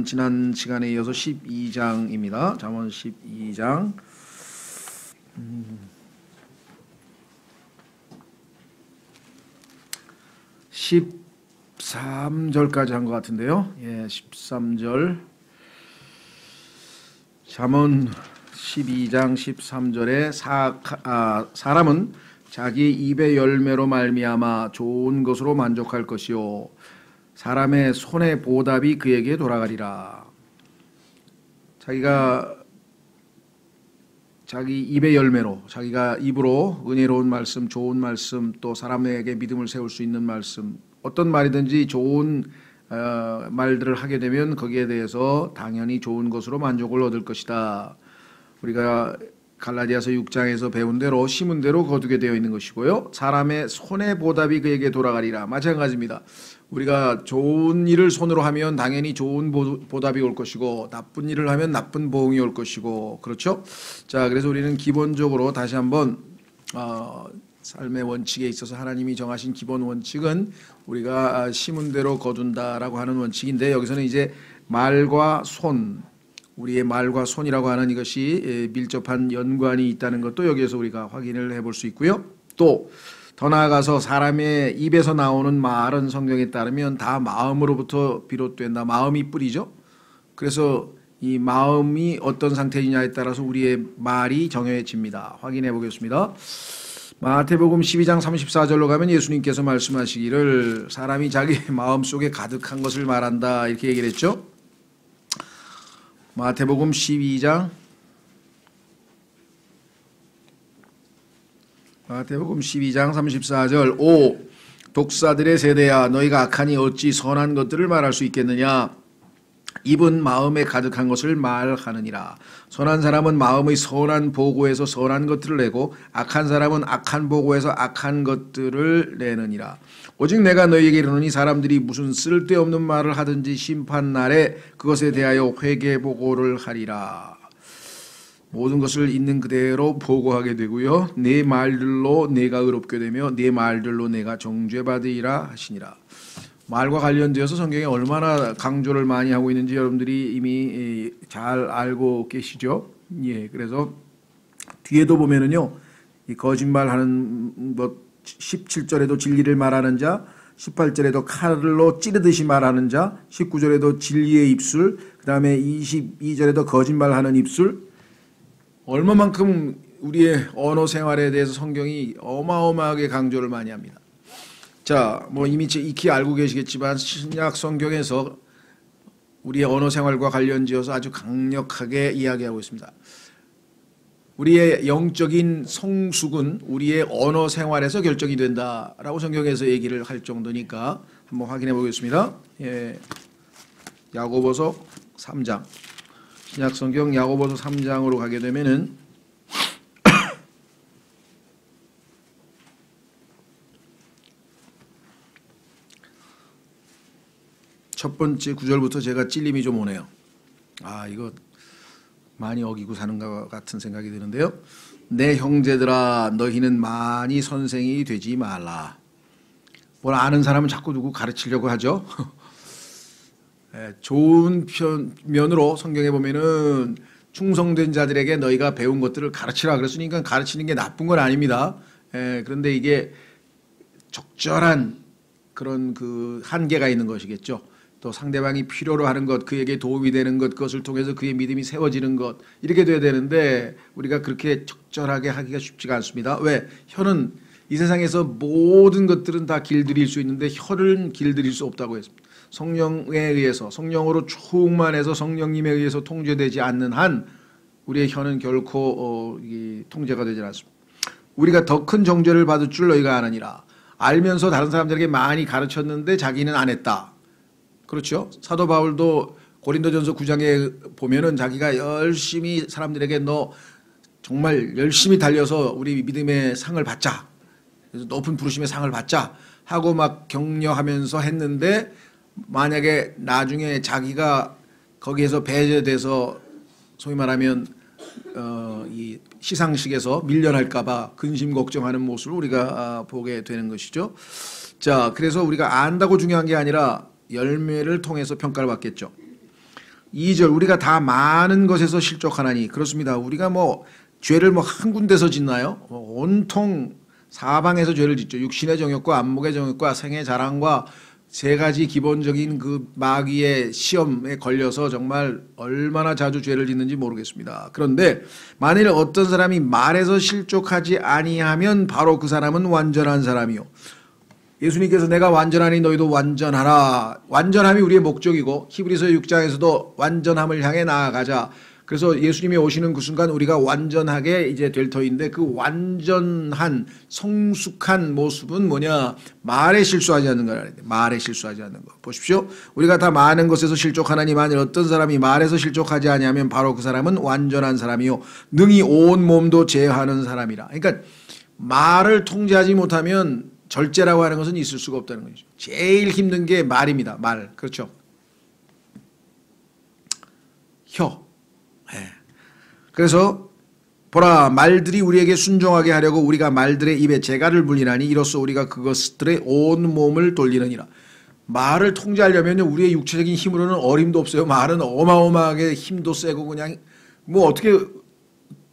지난 시간에 이어서 12장입니다. 잠언 12장 13절까지 한 것 같은데요. 13절 잠언 12장 13절에 사람은 자기 입의 열매로 말미암아 좋은 것으로 만족할 것이요 사람의 손의 보답이 그에게 돌아가리라. 자기 입의 열매로, 자기가 입으로 은혜로운 말씀, 좋은 말씀, 또 사람에게 믿음을 세울 수 있는 말씀, 어떤 말이든지 좋은 말들을 하게 되면 거기에 대해서 당연히 좋은 것으로 만족을 얻을 것이다. 우리가 갈라디아서 6장에서 배운 대로 심은 대로 거두게 되어 있는 것이고요. 사람의 손의 보답이 그에게 돌아가리라. 마찬가지입니다. 우리가 좋은 일을 손으로 하면 당연히 좋은 보답이 올 것이고 나쁜 일을 하면 나쁜 보응이 올 것이고 그렇죠? 자, 그래서 우리는 기본적으로 다시 한번 삶의 원칙에 있어서 하나님이 정하신 기본 원칙은 우리가 심은 대로 거둔다라고 하는 원칙인데 여기서는 이제 말과 손, 우리의 말과 손이라고 하는 이것이 밀접한 연관이 있다는 것도 여기에서 우리가 확인을 해볼 수 있고요. 또 더 나아가서 사람의 입에서 나오는 말은 성경에 따르면 다 마음으로부터 비롯된다. 마음이 뿌리죠. 그래서 이 마음이 어떤 상태이냐에 따라서 우리의 말이 정해집니다. 확인해 보겠습니다. 마태복음 12장 34절로 가면 예수님께서 말씀하시기를 사람이 자기 마음속에 가득한 것을 말한다 이렇게 얘기를 했죠. 마태복음 12장 34절 오 독사들의 세대야 너희가 악하니 어찌 선한 것들을 말할 수 있겠느냐. 입은 마음에 가득한 것을 말하느니라. 선한 사람은 마음의 선한 보고에서 선한 것들을 내고 악한 사람은 악한 보고에서 악한 것들을 내느니라. 오직 내가 너희에게 이르노니 사람들이 무슨 쓸데없는 말을 하든지 심판날에 그것에 대하여 회개 보고를 하리라. 모든 것을 있는 그대로 보고하게 되고요. 내 말들로 내가 의롭게 되며 내 말들로 내가 정죄받으리라 하시니라. 말과 관련되어서 성경에 얼마나 강조를 많이 하고 있는지 여러분들이 이미 잘 알고 계시죠. 그래서 뒤에도 보면은요, 이 거짓말하는 것 17절에도 진리를 말하는 자, 18절에도 칼로 찌르듯이 말하는 자, 19절에도 진리의 입술, 그 다음에 22절에도 거짓말하는 입술. 얼마만큼 우리의 언어 생활에 대해서 성경이 어마어마하게 강조를 많이 합니다. 자, 뭐 이미 익히 알고 계시겠지만 신약 성경에서 우리의 언어 생활과 관련지어서 아주 강력하게 이야기하고 있습니다. 우리의 영적인 성숙은 우리의 언어 생활에서 결정이 된다라고 성경에서 얘기를 할 정도니까 한번 확인해 보겠습니다. 야고보서 3장. 신약 성경 야고보서 3장으로 가게 되면은 첫 번째 구절부터 제가 찔림이 좀 오네요. 이거 많이 어기고 사는 것 같은 생각이 드는데요. 내 형제들아 너희는 많이 선생이 되지 말라. 뭘 아는 사람은 자꾸 누구 가르치려고 하죠. 좋은 면으로 성경에 보면은 충성된 자들에게 너희가 배운 것들을 가르치라 그랬으니까 가르치는 게 나쁜 건 아닙니다. 그런데 이게 적절한 그런 그 한계가 있는 것이겠죠. 또 상대방이 필요로 하는 것, 그에게 도움이 되는 것, 그것을 통해서 그의 믿음이 세워지는 것, 이렇게 돼야 되는데 우리가 그렇게 적절하게 하기가 쉽지가 않습니다. 왜? 혀는 이 세상에서 모든 것들은 다 길들일 수 있는데 혀는 길들일 수 없다고 했습니다. 성령에 의해서, 성령으로 충만해서 성령님에 의해서 통제되지 않는 한 우리의 혀는 결코 통제가 되지 않습니다. 우리가 더 큰 정죄를 받을 줄 너희가 아느니라. 알면서 다른 사람들에게 많이 가르쳤는데 자기는 안 했다. 그렇죠? 사도 바울도 고린도전서 9장에 보면은 자기가 열심히 사람들에게 너 정말 열심히 달려서 우리 믿음의 상을 받자. 그래서 높은 부르심의 상을 받자 하고 막 격려하면서 했는데 만약에 나중에 자기가 거기에서 배제돼서 소위 말하면 이 시상식에서 밀려날까봐 근심 걱정하는 모습을 우리가 보게 되는 것이죠. 자, 그래서 우리가 안다고 중요한 게 아니라 열매를 통해서 평가를 받겠죠. 2절 우리가 다 많은 것에서 실족하나니. 그렇습니다. 우리가 뭐 죄를 뭐 한 군데서 짓나요? 온통 사방에서 죄를 짓죠. 육신의 정욕과 안목의 정욕과 생의 자랑과 세 가지 기본적인 그 마귀의 시험에 걸려서 정말 얼마나 자주 죄를 짓는지 모르겠습니다. 그런데 만일 어떤 사람이 말에서 실족하지 아니하면 바로 그 사람은 완전한 사람이요. 예수님께서 내가 완전하니 너희도 완전하라. 완전함이 우리의 목적이고 히브리서 6장에서도 완전함을 향해 나아가자. 그래서 예수님이 오시는 그 순간 우리가 완전하게 이제 될 터인데 그 완전한 성숙한 모습은 뭐냐? 말에 실수하지 않는 거라. 말에 실수하지 않는 거. 보십시오. 우리가 다 많은 것에서 실족하나니 만일 어떤 사람이 말에서 실족하지 아니하면 바로 그 사람은 완전한 사람이요 능히 온 몸도 제어하는 사람이라. 그러니까 말을 통제하지 못하면 절제라고 하는 것은 있을 수가 없다는 거죠. 제일 힘든 게 말입니다. 말. 그렇죠. 혀. 네. 그래서 보라 말들이 우리에게 순종하게 하려고 우리가 말들의 입에 재갈을 물리나니 이로써 우리가 그것들의 온 몸을 돌리느니라. 말을 통제하려면 우리의 육체적인 힘으로는 어림도 없어요. 말은 어마어마하게 힘도 세고 그냥 뭐 어떻게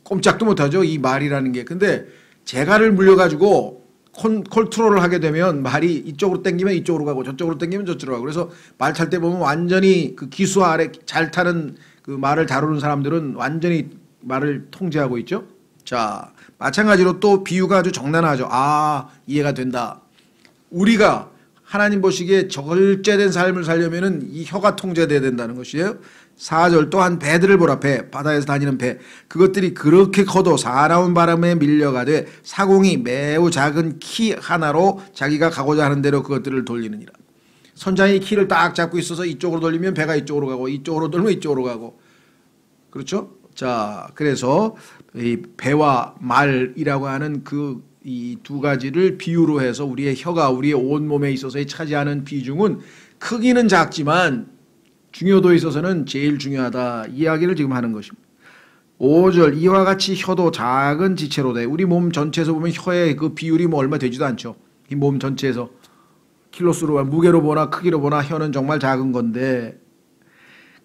꼼짝도 못하죠. 이 말이라는 게. 근데 재갈을 물려가지고 컨트롤을 하게 되면 말이 이쪽으로 당기면 이쪽으로 가고 저쪽으로 당기면 저쪽으로 가고. 그래서 말 탈 때 보면 완전히 그 기수 아래 잘 타는 그 말을 다루는 사람들은 완전히 말을 통제하고 있죠. 자, 마찬가지로 또 비유가 아주 적나라하죠. 아, 이해가 된다. 우리가 하나님 보시기에 절제된 삶을 살려면은 이 혀가 통제돼야 된다는 것이에요. 4절 또한 배들을 보라. 배, 바다에서 다니는 배. 그것들이 그렇게 커도 사나운 바람에 밀려가되 사공이 매우 작은 키 하나로 자기가 가고자 하는 대로 그것들을 돌리느니라. 선장이 키를 딱 잡고 있어서 이쪽으로 돌리면 배가 이쪽으로 가고 이쪽으로 돌면 이쪽으로 가고. 그렇죠? 자, 그래서 이 배와 말이라고 하는 그 이 두 가지를 비유로 해서 우리의 혀가 우리의 온몸에 있어서 차지하는 비중은 크기는 작지만 중요도에 있어서는 제일 중요하다. 이야기를 지금 하는 것입니다. 5절 이와 같이 혀도 작은 지체로 돼. 우리 몸 전체에서 보면 혀의 그 비율이 뭐 얼마 되지도 않죠. 이 몸 전체에서 킬로수로 무게로 보나 크기로 보나 혀는 정말 작은 건데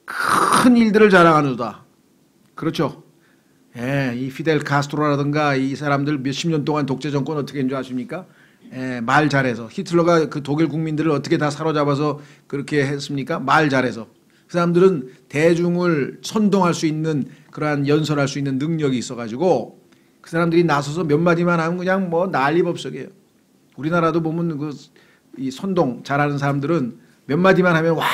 큰 일들을 자랑하는도다. 그렇죠. 예, 이 피델 카스트로라든가 이 사람들 몇십 년 동안 독재 정권 어떻게 했는 줄 아십니까? 예, 말 잘해서. 히틀러가 그 독일 국민들을 어떻게 다 사로잡아서 그렇게 했습니까? 말 잘해서. 그 사람들은 대중을 선동할 수 있는 그러한 연설할 수 있는 능력이 있어가지고 그 사람들이 나서서 몇 마디만 하면 그냥 뭐 난리법석이에요. 우리나라도 보면 그 이 선동 잘하는 사람들은 몇 마디만 하면 와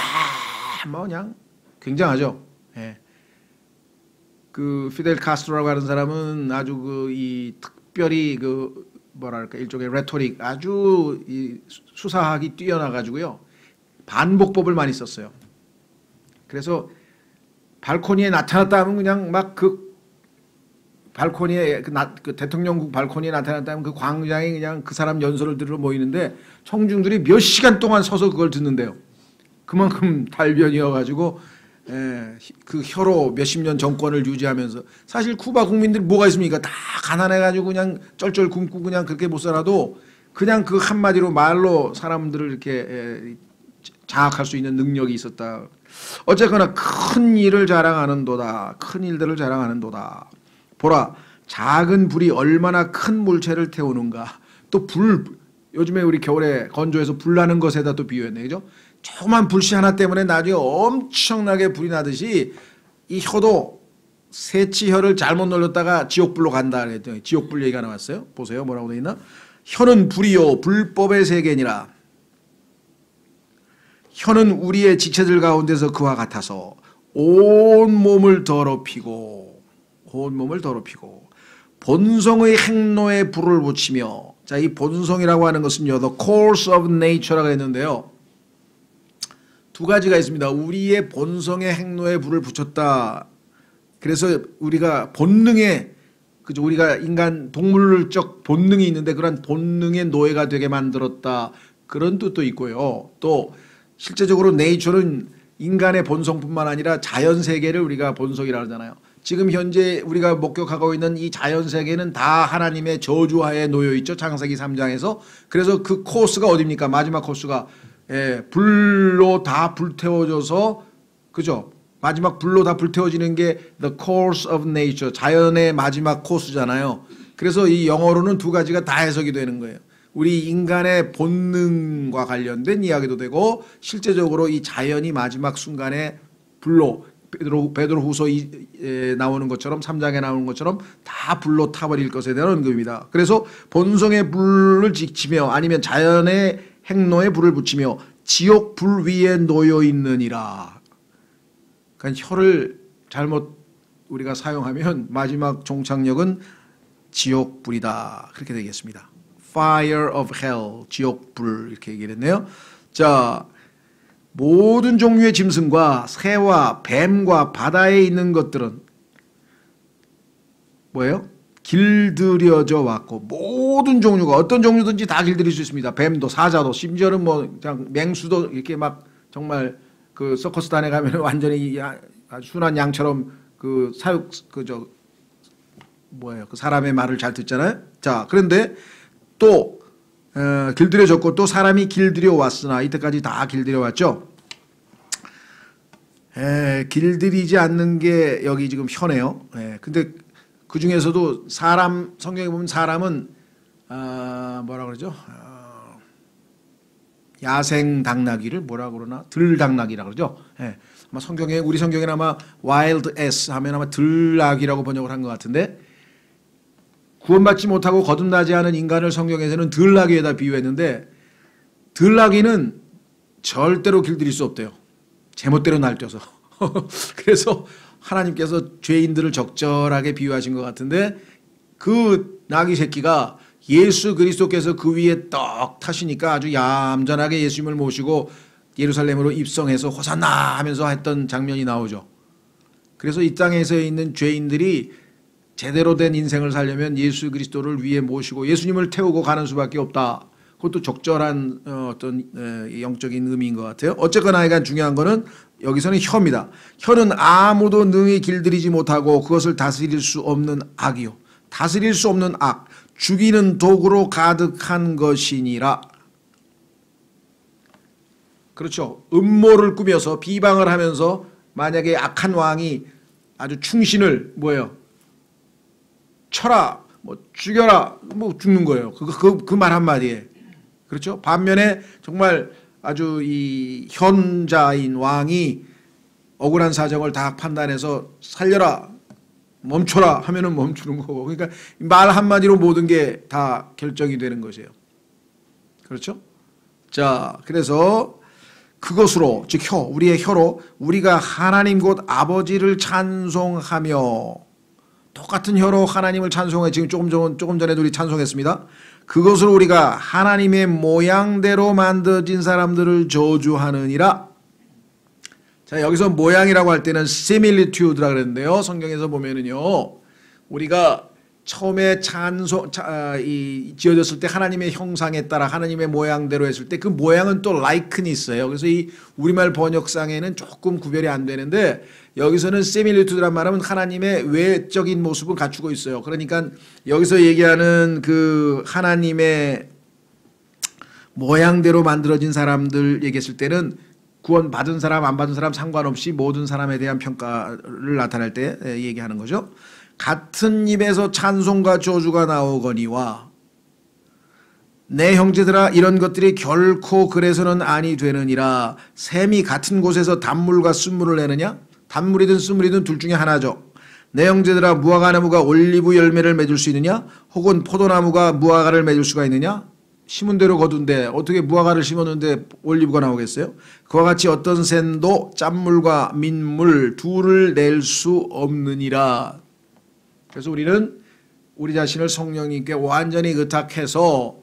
뭐 그냥 굉장하죠. 예. 그 피델 카스트로라고 하는 사람은 아주 그 이 특별히 그 뭐랄까 일종의 레토릭 아주 이 수사학이 뛰어나가지고요 반복법을 많이 썼어요. 그래서 발코니에 나타났다 하면 그냥 막 그 발코니에 그 대통령국 발코니에 나타났다 하면 그 광장에 그냥 그 사람 연설을 들으러 모이는데 청중들이 몇 시간 동안 서서 그걸 듣는데요. 그만큼 달변이어가지고 그 혀로 몇십 년 정권을 유지하면서 사실 쿠바 국민들이 뭐가 있습니까? 다 가난해가지고 그냥 쩔쩔 굶고 그냥 그렇게 못 살아도 그냥 그 한마디로 말로 사람들을 이렇게 장악할 수 있는 능력이 있었다. 어쨌거나 큰 일을 자랑하는도다. 큰 일들을 자랑하는도다. 보라 작은 불이 얼마나 큰 물체를 태우는가. 또 불 요즘에 우리 겨울에 건조해서 불 나는 것에다 또 비유했네. 그죠? 조그만 불씨 하나 때문에 나중에 엄청나게 불이 나듯이 이 혀도 새치혀를 잘못 놀렸다가 지옥불로 간다 그랬더니 지옥불 얘기가 나왔어요. 보세요. 뭐라고 되어 있나? 혀는 불이요 불법의 세계니라. 혀는 우리의 지체들 가운데서 그와 같아서 온 몸을 더럽히고 본성의 행로에 불을 붙이며. 자, 이 본성이라고 하는 것은요 the course of nature라고 했는데요 두 가지가 있습니다. 우리의 본성의 행로에 불을 붙였다. 그래서 우리가 본능에 그죠? 우리가 인간 동물적 본능이 있는데 그런 본능의 노예가 되게 만들었다. 그런 뜻도 있고요. 또 실제적으로 네이처는 인간의 본성뿐만 아니라 자연 세계를 우리가 본성이라고 하잖아요. 지금 현재 우리가 목격하고 있는 이 자연 세계는 다 하나님의 저주하에 놓여 있죠. 창세기 3장에서. 그래서 그 코스가 어디입니까? 마지막 코스가 불로 다 불태워져서 그죠? 마지막 불로 다 불태워지는 게 the course of nature, 자연의 마지막 코스잖아요. 그래서 이 영어로는 두 가지가 다 해석이 되는 거예요. 우리 인간의 본능과 관련된 이야기도 되고 실제적으로 이 자연이 마지막 순간에 불로 베드로후서 나오는 것처럼 3장에 나오는 것처럼 다 불로 타버릴 것에 대한 언급입니다. 그래서 본성의 불을 지치며 아니면 자연의 행로에 불을 붙이며 지옥 불 위에 놓여 있느니라. 그러니까 혀를 잘못 우리가 사용하면 마지막 종착역은 지옥 불이다. 그렇게 되겠습니다. Fire of hell, 지옥 불 이렇게 얘기를 했네요. 자, 모든 종류의 짐승과 새와 뱀과 바다에 있는 것들은 뭐예요? 길들여져 왔고 모든 종류가 어떤 종류든지 다 길들일 수 있습니다. 뱀도 사자도 심지어는 뭐 그냥 맹수도 이렇게 막 정말 그 서커스단에 가면 완전히 아주 순한 양처럼 그 사육 그저 뭐예요? 그 사람의 말을 잘 듣잖아요. 자, 그런데 또 길들여졌고 또 사람이 길들여 왔으나 이때까지 다 길들여 왔죠. 길들이지 않는 게 여기 지금 혀네요. 근데 그 중에서도 사람 성경에 보면 사람은 뭐라 그러죠? 야생 당나귀를 뭐라 그러나 들당나귀라 그러죠. 아마 성경에 우리 성경에는 아마 wild ass 하면 아마 들나귀라고 번역을 한 것 같은데 구원받지 못하고 거듭나지 않은 인간을 성경에서는 들나귀에다 비유했는데 들나귀는 절대로 길들일 수 없대요. 제멋대로 날뛰어서. 그래서 하나님께서 죄인들을 적절하게 비유하신 것 같은데 그 나귀 새끼가 예수 그리스도께서 그 위에 떡 타시니까 아주 얌전하게 예수님을 모시고 예루살렘으로 입성해서 호산나 하면서 했던 장면이 나오죠. 그래서 이 땅에서 있는 죄인들이 제대로 된 인생을 살려면 예수 그리스도를 위에 모시고 예수님을 태우고 가는 수밖에 없다. 그것도 적절한 어떤 영적인 의미인 것 같아요. 어쨌거나 하여간 중요한 거는 여기서는 혀입니다. 혀는 아무도 능히 길들이지 못하고 그것을 다스릴 수 없는 악이요. 다스릴 수 없는 악, 죽이는 도구로 가득한 것이니라. 그렇죠. 음모를 꾸며서 비방을 하면서 만약에 악한 왕이 아주 충신을 뭐예요? 쳐라, 뭐 죽여라, 뭐 죽는 거예요. 그 말 한마디에. 그렇죠. 반면에 정말 아주 이 현자인 왕이 억울한 사정을 다 판단해서 살려라, 멈춰라 하면은 멈추는 거고. 그러니까 말 한마디로 모든 게 다 결정이 되는 것이에요. 그렇죠. 자, 그래서 그것으로 즉 혀, 우리의 혀로 우리가 하나님 곧 아버지를 찬송하며 똑같은 혀로 하나님을 찬송해. 지금 조금 전에도 우리 찬송했습니다. 그것으로 우리가 하나님의 모양대로 만들어진 사람들을 저주하느니라. 자, 여기서 모양이라고 할 때는 similitude라 그랬는데요. 성경에서 보면은요, 우리가 처음에 지어졌을 때 하나님의 형상에 따라 하나님의 모양대로 했을 때 그 모양은 또 like는 있어요. 그래서 이 우리말 번역상에는 조금 구별이 안 되는데 여기서는 similitude란 말은 하나님의 외적인 모습을 갖추고 있어요. 그러니까 여기서 얘기하는 그 하나님의 모양대로 만들어진 사람들 얘기했을 때는 구원 받은 사람 안 받은 사람 상관없이 모든 사람에 대한 평가를 나타낼 때 얘기하는 거죠. 같은 입에서 찬송과 저주가 나오거니와 내 형제들아 이런 것들이 결코 그래서는 아니 되느니라. 샘이 같은 곳에서 단물과 쓴물을 내느냐? 단물이든 쓴물이든 둘 중에 하나죠. 내 형제들아 무화과나무가 올리브 열매를 맺을 수 있느냐? 혹은 포도나무가 무화과를 맺을 수가 있느냐? 심은 대로 거둔데 어떻게 무화과를 심었는데 올리브가 나오겠어요? 그와 같이 어떤 샘도 짠물과 민물 둘을 낼 수 없느니라. 그래서 우리는 우리 자신을 성령님께 완전히 의탁해서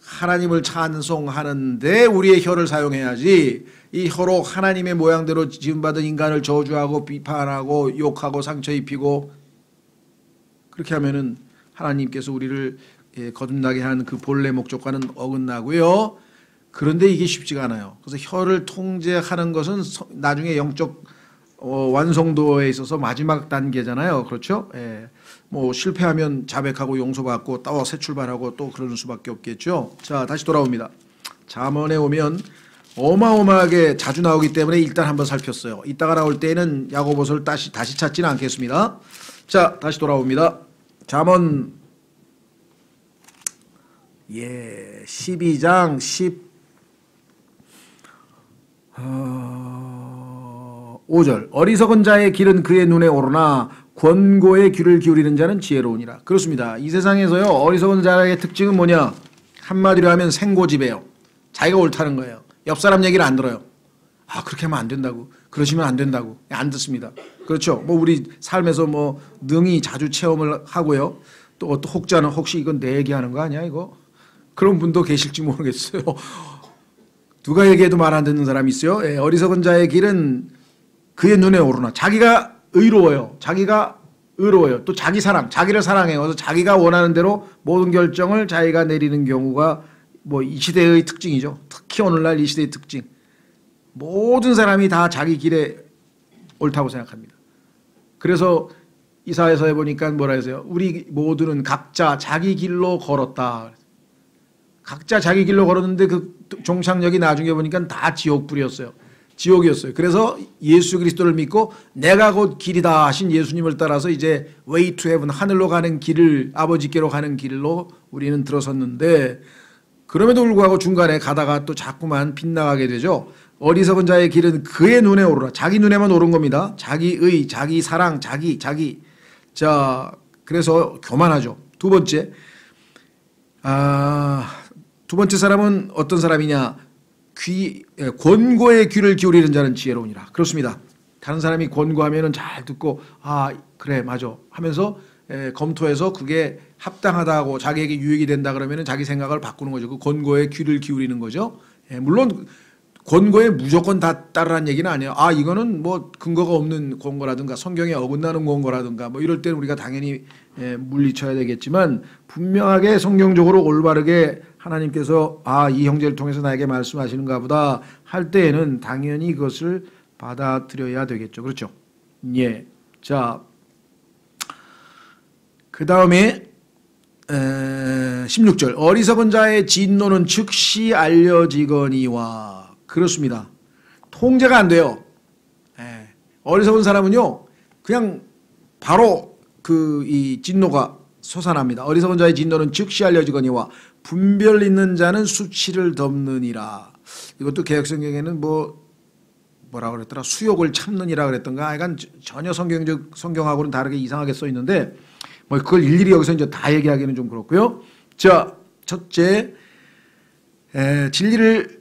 하나님을 찬송하는데 우리의 혀를 사용해야지 이 혀로 하나님의 모양대로 지음받은 인간을 저주하고 비판하고 욕하고 상처 입히고 그렇게 하면은 하나님께서 우리를 거듭나게 한 그 본래 목적과는 어긋나고요. 그런데 이게 쉽지가 않아요. 그래서 혀를 통제하는 것은 나중에 영적 완성도에 있어서 마지막 단계잖아요. 그렇죠? 뭐 실패하면 자백하고 용서받고 또 새 출발하고 또 그러는 수밖에 없겠죠. 자, 다시 돌아옵니다. 잠언에 오면 어마어마하게 자주 나오기 때문에 일단 한번 살폈어요. 이따가 나올 때는 야고보서를 다시 찾지는 않겠습니다. 자, 다시 돌아옵니다. 잠언 12장 15절. 어리석은 자의 길은 그의 눈에 오르나 권고의 귀를 기울이는 자는 지혜로우니라. 그렇습니다. 이 세상에서요, 어리석은 자의 특징은 뭐냐? 한마디로 하면 생고집이에요. 자기가 옳다는 거예요. 옆 사람 얘기를 안 들어요. 아, 그렇게 하면 안 된다고. 그러시면 안 된다고. 안 듣습니다. 그렇죠. 뭐 우리 삶에서 뭐 능히 자주 체험을 하고요. 또 어떤 혹자는 혹시 이건 내 얘기하는 거 아니야 이거? 그런 분도 계실지 모르겠어요. 누가 얘기해도 말 안 듣는 사람이 있어요. 예, 어리석은 자의 길은 그의 눈에 오르나. 자기가 의로워요. 자기가 의로워요. 또 자기 사랑, 자기를 사랑해요. 그래서 자기가 원하는 대로 모든 결정을 자기가 내리는 경우가 뭐 이 시대의 특징이죠. 특히 오늘날 이 시대의 특징. 모든 사람이 다 자기 길에 옳다고 생각합니다. 그래서 이사야서에 보니까 뭐라 해서요? 우리 모두는 각자 자기 길로 걸었다. 각자 자기 길로 걸었는데 그 종착역이 나중에 보니까 다 지옥불이었어요. 지옥이었어요. 그래서 예수 그리스도를 믿고 내가 곧 길이다 하신 예수님을 따라서 이제 way to heaven, 하늘로 가는 길을, 아버지께로 가는 길로 우리는 들어섰는데, 그럼에도 불구하고 중간에 가다가 또 자꾸만 빗나가게 되죠. 어리석은 자의 길은 그의 눈에 오르라. 자기 눈에만 오른 겁니다. 자기의, 자기 사랑, 자기. 자, 그래서 교만하죠. 두 번째 사람은 어떤 사람이냐? 권고의 귀를 기울이는 자는 지혜로우니라. 그렇습니다. 다른 사람이 권고하면은 잘 듣고, 아, 그래, 맞아 하면서 검토해서 그게 합당하다고 자기에게 유익이 된다 그러면은 자기 생각을 바꾸는 거죠. 그 권고에 귀를 기울이는 거죠. 물론 권고에 무조건 다 따르라는 얘기는 아니에요. 아, 이거는 뭐 근거가 없는 권고라든가 성경에 어긋나는 권고라든가 뭐 이럴 때는 우리가 당연히 물리쳐야 되겠지만, 분명하게 성경적으로 올바르게 하나님께서 이 형제를 통해서 나에게 말씀하시는가 보다 할 때에는 당연히 그것을 받아들여야 되겠죠. 그렇죠? 예. 자, 그 다음에 16절. 어리석은 자의 진노는 즉시 알려지거니와. 그렇습니다. 통제가 안 돼요. 어리석은 사람은요, 그냥 바로 이 진노가 솟아납니다. 어리석은 자의 진노는 즉시 알려지거니와 분별 있는 자는 수치를 덮느니라. 이것도 개혁성경에는 뭐라 그랬더라? 수욕을 참느니라 그랬던가? 하여간 전혀 성경하고는 다르게 이상하게 써 있는데, 뭐 그걸 일일이 여기서 이제 다 얘기하기는 좀 그렇고요. 자, 첫째,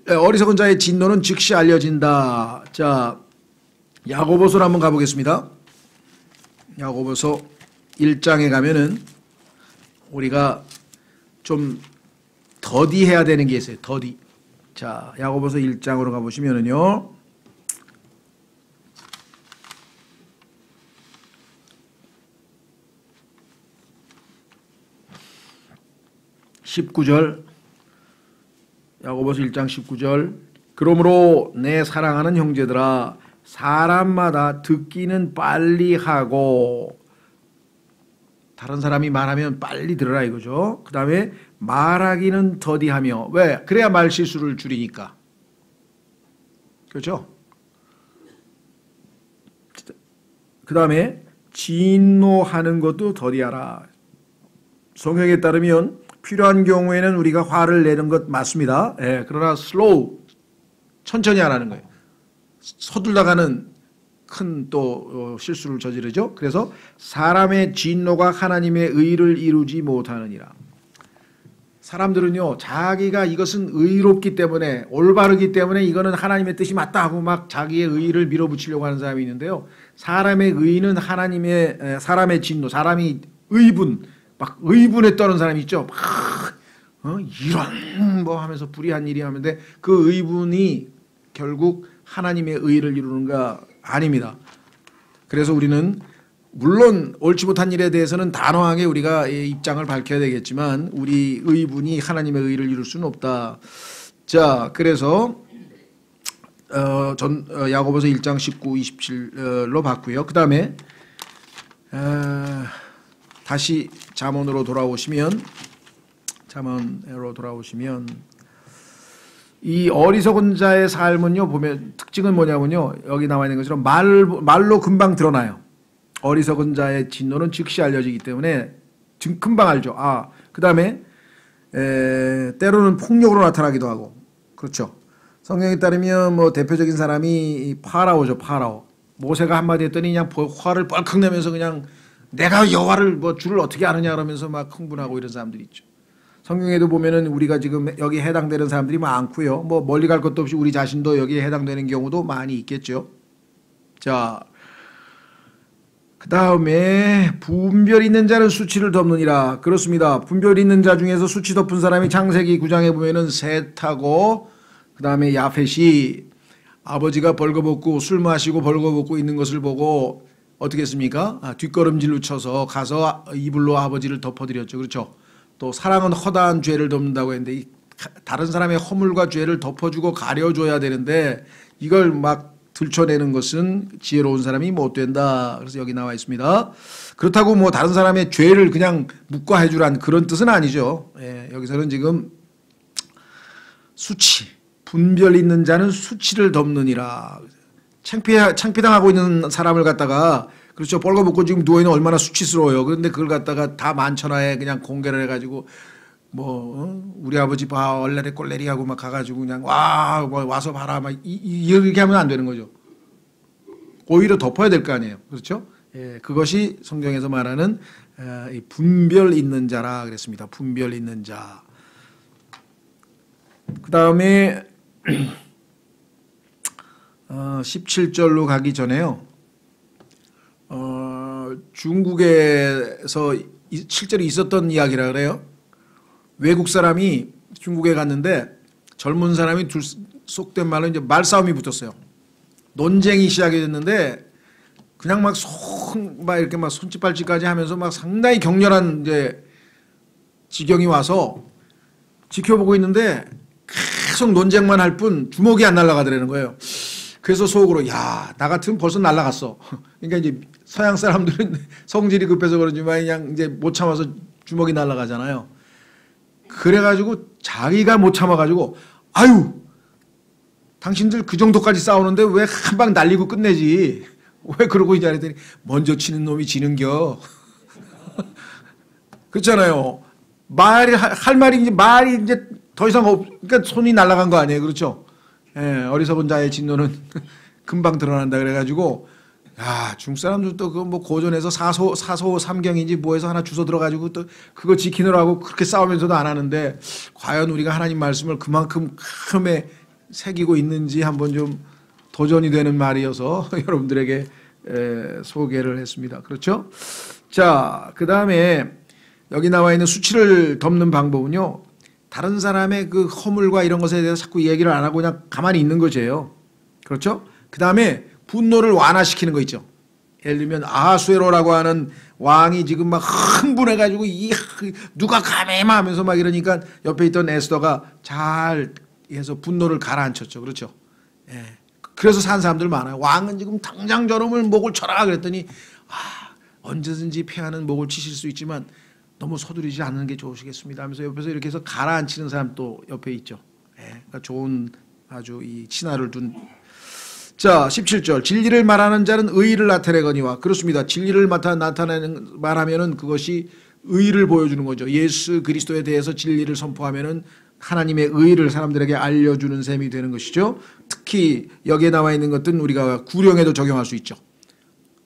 어리석은 자의 진노는 즉시 알려진다. 자, 야고보서로 한번 가보겠습니다. 야고보서 1장에 가면은 우리가 좀 더디해야 되는 게 있어요. 더디. 자, 야고보서 1장으로 가보시면은요, 19절, 야고보서 1장 19절. 그러므로 내 사랑하는 형제들아, 사람마다 듣기는 빨리 하고, 다른 사람이 말하면 빨리 들으라 이거죠. 그 다음에 말하기는 더디하며. 왜? 그래야 말실수를 줄이니까. 그렇죠? 그 다음에 진노하는 것도 더디하라. 성경에 따르면 필요한 경우에는 우리가 화를 내는 것 맞습니다. 그러나 슬로우, 천천히 하라는 거예요. 서둘러가는 큰 또 실수를 저지르죠. 그래서 사람의 진노가 하나님의 의를 이루지 못하느니라. 사람들은요, 자기가 이것은 의롭기 때문에, 올바르기 때문에 이거는 하나님의 뜻이 맞다 하고 막 자기의 의를 밀어붙이려고 하는 사람이 있는데요, 사람의 의는 사람의 진노, 사람이 막 의분에 떠는 사람이 있죠. 막 이런 뭐 하면서 불의한 일이 하는데 그 의분이 결국 하나님의 의를 이루는가 아닙니다. 그래서 우리는 물론 옳지 못한 일에 대해서는 단호하게 우리가 입장을 밝혀야 되겠지만 우리 의분이 하나님의 의를 이룰 수는 없다. 자, 그래서 야고보서 1장 19, 27로 봤고요. 그 다음에 다시 잠언으로 돌아오시면 이 어리석은 자의 삶은요, 보면 특징은 뭐냐면요, 여기 나와 있는 것처럼 말로 금방 드러나요. 어리석은 자의 진노는 즉시 알려지기 때문에 금방 알죠. 그 다음에 때로는 폭력으로 나타나기도 하고, 그렇죠. 성경에 따르면 뭐 대표적인 사람이 파라오죠. 파라오. 모세가 한마디 했더니 그냥 화를 뻘컥 내면서 그냥 내가 여호와를 뭐 주를 어떻게 아느냐 그러면서 막 흥분하고 이런 사람들이 있죠. 성경에도 보면은 우리가 지금 여기 해당되는 사람들이 많고요. 뭐 멀리 갈 것도 없이 우리 자신도 여기에 해당되는 경우도 많이 있겠죠. 자, 그 다음에 분별 있는 자는 수치를 덮느니라. 그렇습니다. 분별 있는 자 중에서 수치 덮은 사람이 창세기 9장에 보면은 셋하고 그 다음에 야펫이 아버지가 벌거벗고 술 마시고 벌거벗고 있는 것을 보고 어떻게 했습니까? 뒷걸음질로 쳐서 가서 이불로 아버지를 덮어드렸죠. 그렇죠. 또 사랑은 허다한 죄를 덮는다고 했는데 다른 사람의 허물과 죄를 덮어주고 가려줘야 되는데 이걸 막 들춰내는 것은 지혜로운 사람이 못 된다. 그래서 여기 나와 있습니다. 그렇다고 뭐 다른 사람의 죄를 그냥 묵과해주란 그런 뜻은 아니죠. 여기서는 지금 수치, 분별 있는 자는 수치를 덮느니라. 창피당하고 있는 사람을 갖다가 그렇죠. 벌거벗고 지금 누워있는 얼마나 수치스러워요. 그런데 그걸 갖다가 다 만천하에 그냥 공개를 해가지고 우리 아버지 봐 얼레리 꼴레리 하고 막 가가지고 그냥 와서 봐라 막 이렇게 하면 안 되는 거죠. 오히려 덮어야 될 거 아니에요. 그렇죠? 그것이 성경에서 말하는 분별 있는 자라 그랬습니다. 분별 있는 자. 그 다음에 17절로 가기 전에요. 중국에서 실제로 있었던 이야기라 그래요. 외국 사람이 중국에 갔는데 젊은 사람이 속된 말로 이제 말싸움이 붙었어요. 논쟁이 시작이 됐는데 그냥 막 이렇게 막 손짓발짓까지 하면서 막 상당히 격렬한 이제 지경이 와서 지켜보고 있는데 계속 논쟁만 할 뿐 주먹이 안 날아가더라는 거예요. 그래서 속으로 야, 나 같으면 벌써 날아갔어. 그러니까 이제 서양 사람들은 성질이 급해서 그런지만 그냥 이제 못 참아서 주먹이 날아가잖아요. 그래가지고 자기가 못 참아가지고 아유, 당신들 그 정도까지 싸우는데 왜 한 방 날리고 끝내지? 왜 그러고 있냐 했더니 먼저 치는 놈이 지는겨. 그렇잖아요. 할 말이 이제 말이 이제 더 이상 그러니까 손이 날아간 거 아니에요. 그렇죠? 어리석은 자의 진노는 금방 드러난다 그래가지고 야, 중국 사람들도 그 뭐 고전에서 사소 삼경인지 뭐해서 하나 주워 들어가지고 또 그거 지키느라고 그렇게 싸우면서도 안 하는데 과연 우리가 하나님 말씀을 그만큼 마음에 새기고 있는지 한번 좀 도전이 되는 말이어서 여러분들에게 소개를 했습니다. 그렇죠? 자, 그 다음에 여기 나와 있는 수치를 덮는 방법은요. 다른 사람의 그 허물과 이런 것에 대해서 자꾸 얘기를 안 하고 그냥 가만히 있는 거죠. 그렇죠? 그 다음에 분노를 완화시키는 거 있죠. 예를 들면 아하수에로라고 하는 왕이 지금 막 흥분해가지고 누가 감히 하면서 막 이러니까 옆에 있던 에스더가 잘 해서 분노를 가라앉혔죠. 그렇죠? 그래서 산 사람들 많아요. 왕은 지금 당장 저놈을 목을 쳐라 그랬더니 언제든지 패하는 목을 치실 수 있지만 너무 서두르지 않는 게 좋으시겠습니다 하면서 옆에서 이렇게 해서 가라앉히는 사람 또 옆에 있죠. 그러니까 좋은 아주 이 친화를 둔. 자, 17절. 진리를 말하는 자는 의의를 나타내거니와. 그렇습니다. 진리를 말하면은 그것이 의의를 보여주는 거죠. 예수 그리스도에 대해서 진리를 선포하면은 하나님의 의의를 사람들에게 알려주는 셈이 되는 것이죠. 특히 여기에 나와 있는 것들은 우리가 구령에도 적용할 수 있죠.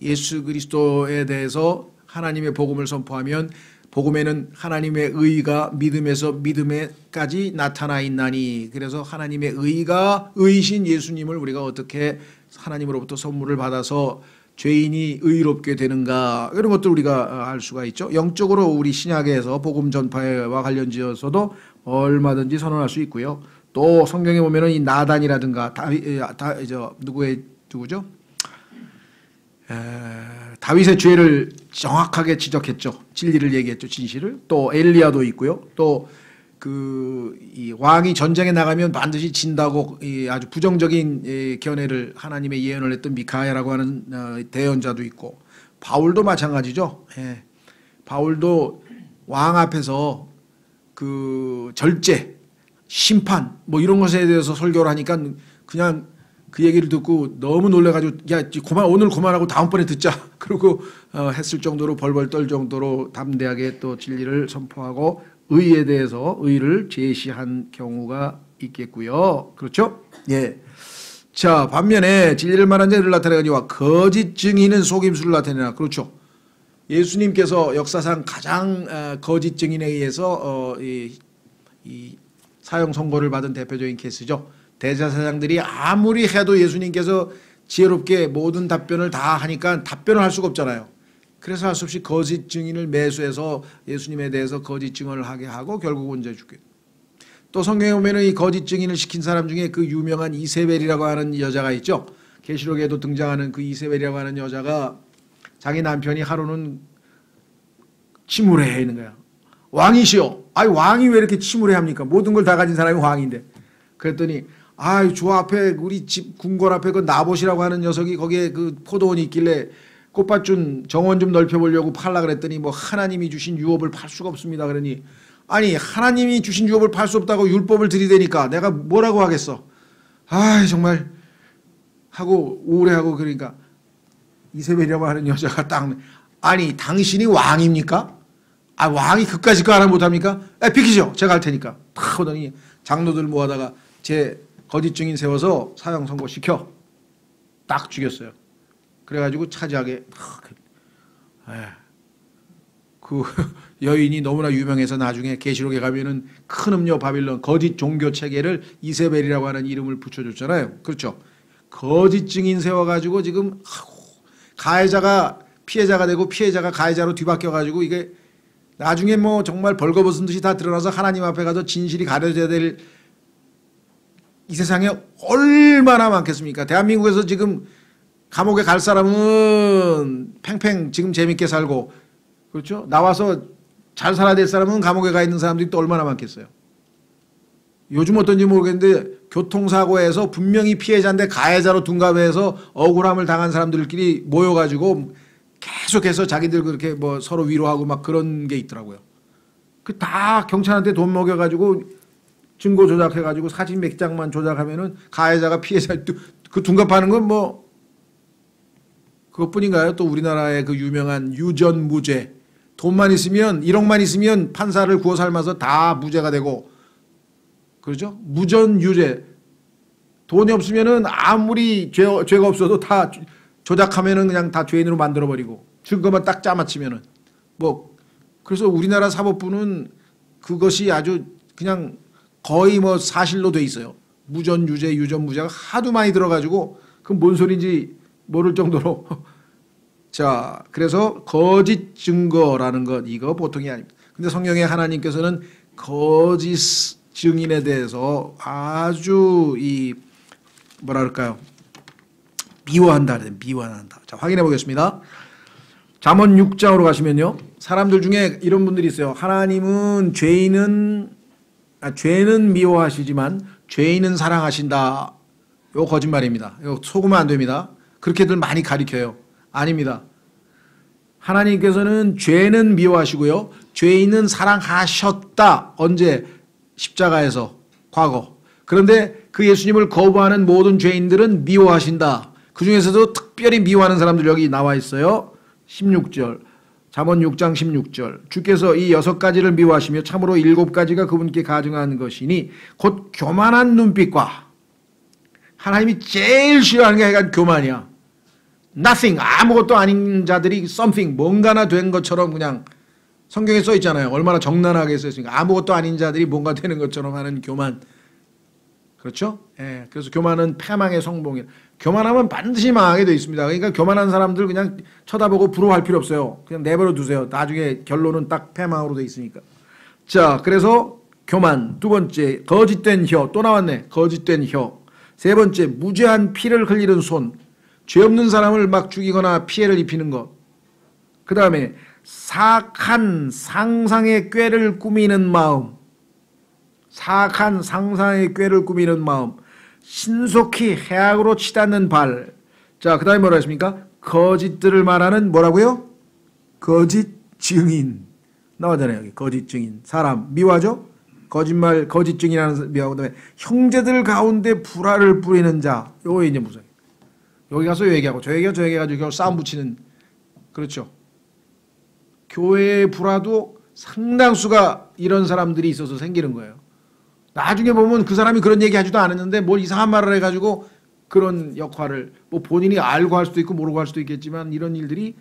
예수 그리스도에 대해서 하나님의 복음을 선포하면 복음에는 하나님의 의의가 믿음에서 믿음에까지 나타나 있나니. 그래서 하나님의 의의가 의이신 예수님을 우리가 어떻게 하나님으로부터 선물을 받아서 죄인이 의롭게 되는가, 이런 것들 우리가 알 수가 있죠. 영적으로 우리 신약에서 복음 전파와 관련지어서도 얼마든지 선언할 수 있고요. 또 성경에 보면은 이 나단이라든가 누구죠? 다윗의 죄를 정확하게 지적했죠. 진리를 얘기했죠. 진실을. 또 엘리야도 있고요. 또 이 왕이 전쟁에 나가면 반드시 진다고 아주 부정적인 견해를 하나님의 예언을 했던 미카야라고 하는 대언자도 있고, 바울도 마찬가지죠. 바울도 왕 앞에서 그 절제, 심판 뭐 이런 것에 대해서 설교를 하니까 그냥 그 얘기를 듣고 너무 놀래가지고 야 오늘 그만하고 다음번에 듣자 그러고 했을 정도로 벌벌 떨 정도로 담대하게 또 진리를 선포하고 의에 대해서 의를 제시한 경우가 있겠고요. 그렇죠? 예. 자, 반면에 진리를 말한 자를 나타내거니와 거짓 증인은 속임수를 나타내나. 그렇죠. 예수님께서 역사상 가장 거짓 증인에 의해서 이 사형 선고를 받은 대표적인 케이스죠. 대제사장들이 아무리 해도 예수님께서 지혜롭게 모든 답변을 다 하니까 답변을 할 수가 없잖아요. 그래서 할 수 없이 거짓 증인을 매수해서 예수님에 대해서 거짓 증언을 하게 하고 결국은 이제 죽게. 또 성경에 보면은 이 거짓 증인을 시킨 사람 중에 그 유명한 이세벨이라고 하는 여자가 있죠. 계시록에도 등장하는 그 이세벨이라고 하는 여자가 자기 남편이 하루는 침울해 있는 거야. 왕이시여. 아니 왕이 왜 이렇게 침울해 합니까? 모든 걸 다 가진 사람이 왕인데. 그랬더니 저 앞에 우리 집 궁궐 앞에 그 나봇이라고 하는 녀석이 거기에 그 포도원이 있길래 꽃밭 좀 정원 좀 넓혀보려고 팔라 그랬더니 뭐 하나님이 주신 유업을 팔 수가 없습니다. 그러니 아니 하나님이 주신 유업을 팔 수 없다고 율법을 들이대니까 내가 뭐라고 하겠어. 정말 하고 우울해하고 그러니까 이세벨이라고 하는 여자가 딱 아니 당신이 왕입니까? 왕이 그까짓 거 하나 못합니까? 비키죠. 제가 할 테니까. 탁 하더니 장로들 모아다가 제 거짓 증인 세워서 사형 선고시켜 딱 죽였어요. 그래가지고 차지하게 그 여인이 너무나 유명해서 나중에 계시록에 가면은 큰 음녀 바빌론 거짓 종교 체계를 이세벨이라고 하는 이름을 붙여줬잖아요. 그렇죠. 거짓 증인 세워가지고 지금 가해자가 피해자가 되고 피해자가 가해자로 뒤바뀌어가지고 이게 나중에 뭐 정말 벌거벗은 듯이 다 드러나서 하나님 앞에 가서 진실이 가려져야 될 이 세상에 얼마나 많겠습니까? 대한민국에서 지금 감옥에 갈 사람은 팽팽 지금 재밌게 살고 그렇죠? 나와서 잘 살아야 될 사람은 감옥에 가 있는 사람들이 또 얼마나 많겠어요? 요즘 어떤지 모르겠는데 교통사고에서 분명히 피해자인데 가해자로 둔갑해서 억울함을 당한 사람들끼리 모여가지고 계속해서 자기들 그렇게 뭐 서로 위로하고 막 그런 게 있더라고요. 그 다 경찰한테 돈 먹여가지고 증거 조작해가지고 사진 몇 장만 조작하면은 가해자가 피해자 그 둔갑하는 건 뭐 그것뿐인가요? 또 우리나라의 그 유명한 유전무죄 돈만 있으면 1억만 있으면 판사를 구워 삶아서 다 무죄가 되고 그렇죠? 무전유죄 돈이 없으면은 아무리 죄가 없어도 다 조작하면은 그냥 다 죄인으로 만들어버리고 증거만 딱 짜맞추면은 뭐 그래서 우리나라 사법부는 그것이 아주 그냥 거의 뭐 사실로 돼 있어요. 무전유죄, 유전무죄가 하도 많이 들어가지고 그 뭔 소리인지 모를 정도로 자 그래서 거짓 증거라는 것 이거 보통이 아닙니다. 근데 성경에 하나님께서는 거짓 증인에 대해서 아주 뭐라 그럴까요? 미워한다. 미워한다. 자 확인해 보겠습니다. 잠언 6장으로 가시면요. 사람들 중에 이런 분들이 있어요. 하나님은 죄는 미워하시지만 죄인은 사랑하신다. 이거 거짓말입니다. 이거 속으면 안 됩니다. 그렇게들 많이 가리켜요. 아닙니다. 하나님께서는 죄는 미워하시고요. 죄인은 사랑하셨다. 언제? 십자가에서 과거. 그런데 그 예수님을 거부하는 모든 죄인들은 미워하신다. 그 중에서도 특별히 미워하는 사람들 여기 나와 있어요. 16절. 잠언 6장 16절. 주께서 이 6가지를 미워하시며 참으로 7가지가 그분께 가증한 것이니 곧 교만한 눈빛과 하나님이 제일 싫어하는 게 약간 교만이야. Nothing. 아무것도 아닌 자들이 something. 뭔가나 된 것처럼 그냥 성경에 써 있잖아요. 얼마나 정난하게 써 있으니까. 아무것도 아닌 자들이 뭔가 되는 것처럼 하는 교만. 그렇죠? 예. 그래서 교만은 패망의 성봉이에요. 교만하면 반드시 망하게 되어 있습니다. 그러니까 교만한 사람들 그냥 쳐다보고 부러워할 필요 없어요. 그냥 내버려 두세요. 나중에 결론은 딱 패망으로 되어 있으니까. 자, 그래서 교만. 두 번째, 거짓된 혀. 또 나왔네. 거짓된 혀. 세 번째, 무죄한 피를 흘리는 손. 죄 없는 사람을 막 죽이거나 피해를 입히는 것. 그 다음에 사악한 상상의 꾀를 꾸미는 마음. 사악한 상상의 꾀를 꾸미는 마음. 신속히 해악으로 치닫는 발. 자, 그 다음에 뭐라 했습니까? 거짓들을 말하는 뭐라고요? 거짓 증인. 나오잖아요. 여기 거짓 증인. 사람 미워하죠? 거짓말, 거짓증이라는 비하고 그다음에 형제들 가운데 불화를 뿌리는 자. 요거 이제 무슨 여기 가서 요 얘기하고 저 얘기하고 저 얘기해가지고 결국 싸움 붙이는 그렇죠. 교회의 불화도 상당수가 이런 사람들이 있어서 생기는 거예요. 나중에 보면 그 사람이 그런 얘기 하지도 않았는데 뭘 이상한 말을 해가지고 그런 역할을 뭐 본인이 알고 할 수도 있고 모르고 할 수도 있겠지만 이런 일들이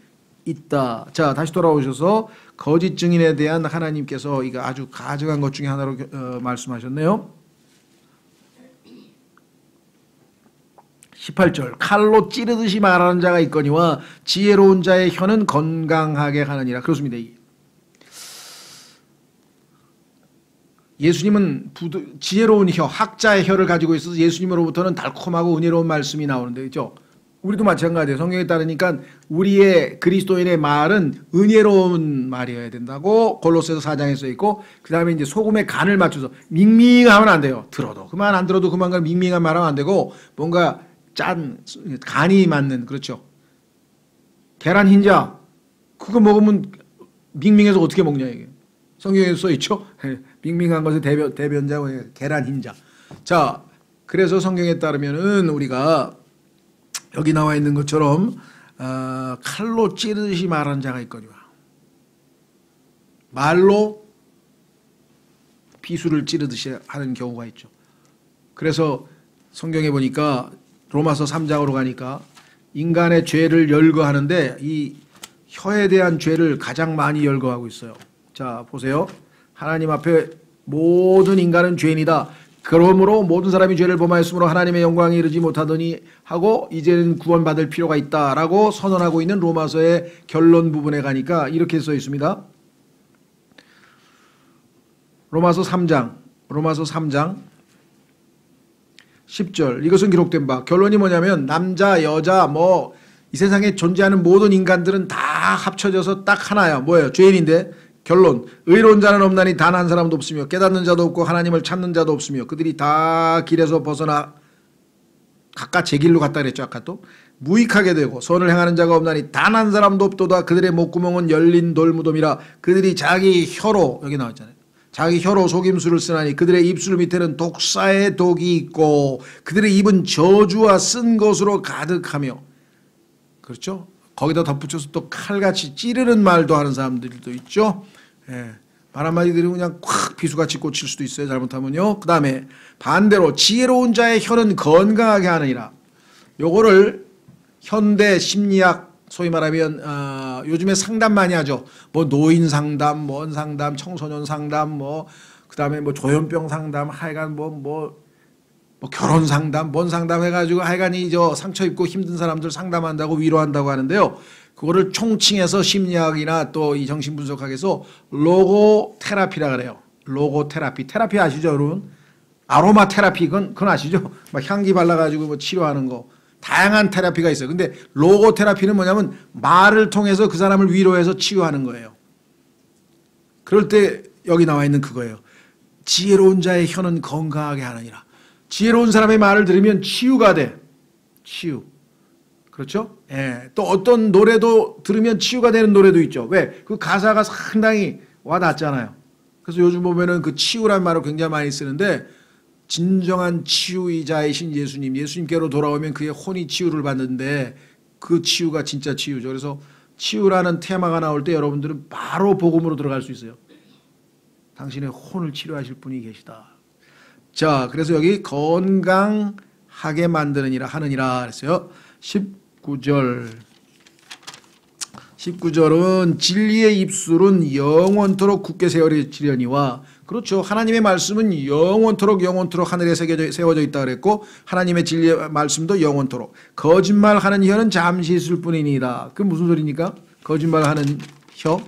있다. 자, 다시 돌아오셔서 거짓 증인에 대한 하나님께서 이거 아주 가증한 것 중에 하나로 말씀하셨네요. 18절 칼로 찌르듯이 말하는 자가 있거니와 지혜로운 자의 혀는 건강하게 하느니라. 그렇습니다. 예수님은 지혜로운 혀, 학자의 혀를 가지고 있어서 예수님으로부터는 달콤하고 은혜로운 말씀이 나오는데 그렇죠? 우리도 마찬가지예요. 성경에 따르니까 우리의 그리스도인의 말은 은혜로운 말이어야 된다고 골로새서 4장에 써 있고 그 다음에 이제 소금의 간을 맞춰서 밍밍하면 안 돼요. 들어도 그만 안 들어도 그만 밍밍한 말하면 안 되고 뭔가 짠 간이 맞는 그렇죠. 계란 흰자 그거 먹으면 밍밍해서 어떻게 먹냐 이게 성경에 써 있죠. 밍밍한 것의 대변자고 계란 흰자. 자, 그래서 성경에 따르면은 우리가 여기 나와 있는 것처럼 칼로 찌르듯이 말하는 자가 있거니와 말로 비수를 찌르듯이 하는 경우가 있죠. 그래서 성경에 보니까 로마서 3장으로 가니까 인간의 죄를 열거하는데 이 혀에 대한 죄를 가장 많이 열거하고 있어요. 자, 보세요. 하나님 앞에 모든 인간은 죄인이다. 그러므로 모든 사람이 죄를 범하였으므로 하나님의 영광에 이르지 못하더니 하고 이제는 구원받을 필요가 있다라고 선언하고 있는 로마서의 결론 부분에 가니까 이렇게 써 있습니다. 로마서 3장 10절 이것은 기록된 바 결론이 뭐냐면 남자 여자 뭐 이 세상에 존재하는 모든 인간들은 다 합쳐져서 딱 하나야. 뭐예요? 죄인인데 결론 의로운 자는 없나니 단 한 사람도 없으며 깨닫는 자도 없고 하나님을 찾는 자도 없으며 그들이 다 길에서 벗어나 각각 제 길로 갔다 그랬죠. 아까 또 무익하게 되고 선을 행하는 자가 없나니 단 한 사람도 없도다. 그들의 목구멍은 열린 돌무덤이라 그들이 자기 혀로 여기 나왔잖아요. 자기 혀로 속임수를 쓰나니 그들의 입술 밑에는 독사의 독이 있고 그들의 입은 저주와 쓴 것으로 가득하며 그렇죠. 거기다 덧붙여서 또 칼같이 찌르는 말도 하는 사람들도 있죠. 예. 말 한마디 들으면 그냥 콱 비수같이 꽂힐 수도 있어요. 잘못하면요. 그 다음에 반대로 지혜로운 자의 혀는 건강하게 하느니라. 요거를 현대 심리학 소위 말하면 요즘에 상담 많이 하죠. 뭐 노인 상담, 뭔 상담, 청소년 상담, 뭐 그다음에 뭐 조현병 상담, 하여간 뭐 결혼 상담, 뭔 상담 해가지고 하여간이 저 상처 입고 힘든 사람들 상담한다고 위로한다고 하는데요. 그거를 총칭해서 심리학이나 또 이 정신분석학에서 로고 테라피라 그래요. 로고 테라피. 테라피 아시죠, 여러분? 아로마 테라피 그건 아시죠? 막 향기 발라가지고 뭐 치료하는 거. 다양한 테라피가 있어요. 근데 로고 테라피는 뭐냐면 말을 통해서 그 사람을 위로해서 치유하는 거예요. 그럴 때 여기 나와 있는 그거예요. 지혜로운 자의 혀는 건강하게 하느니라. 지혜로운 사람의 말을 들으면 치유가 돼. 치유. 그렇죠? 예. 또 어떤 노래도 들으면 치유가 되는 노래도 있죠. 왜? 그 가사가 상당히 와닿잖아요. 그래서 요즘 보면은 그 치유란 말을 굉장히 많이 쓰는데 진정한 치유이자이신 예수님께로 돌아오면 그의 혼이 치유를 받는데 그 치유가 진짜 치유죠. 그래서 치유라는 테마가 나올 때 여러분들은 바로 복음으로 들어갈 수 있어요. 당신의 혼을 치료하실 분이 계시다. 자, 그래서 여기 건강하게 만드느니라 하느니라 그랬어요. 19절은 진리의 입술은 영원토록 굳게 세워지려니와 그렇죠. 하나님의 말씀은 영원토록 하늘에 세워져 있다 그랬고 하나님의 진리의 말씀도 영원토록 거짓말하는 혀는 잠시 있을 뿐이니라. 그 무슨 소리입니까? 거짓말하는 혀?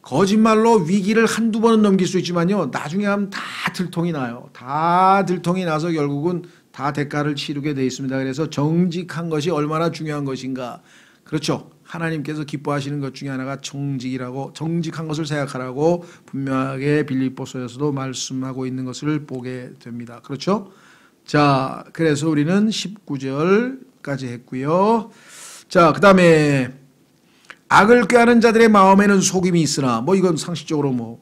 거짓말로 위기를 한두 번은 넘길 수 있지만요. 나중에 하면 다 들통이 나요. 다 들통이 나서 결국은 다 대가를 치르게 돼 있습니다. 그래서 정직한 것이 얼마나 중요한 것인가. 그렇죠. 하나님께서 기뻐하시는 것 중에 하나가 정직한 것을 생각하라고 분명하게 빌립보서에서도 말씀하고 있는 것을 보게 됩니다. 그렇죠. 자, 그래서 우리는 19절까지 했고요. 자, 그 다음에 악을 꾀하는 자들의 마음에는 속임이 있으나 뭐 이건 상식적으로 뭐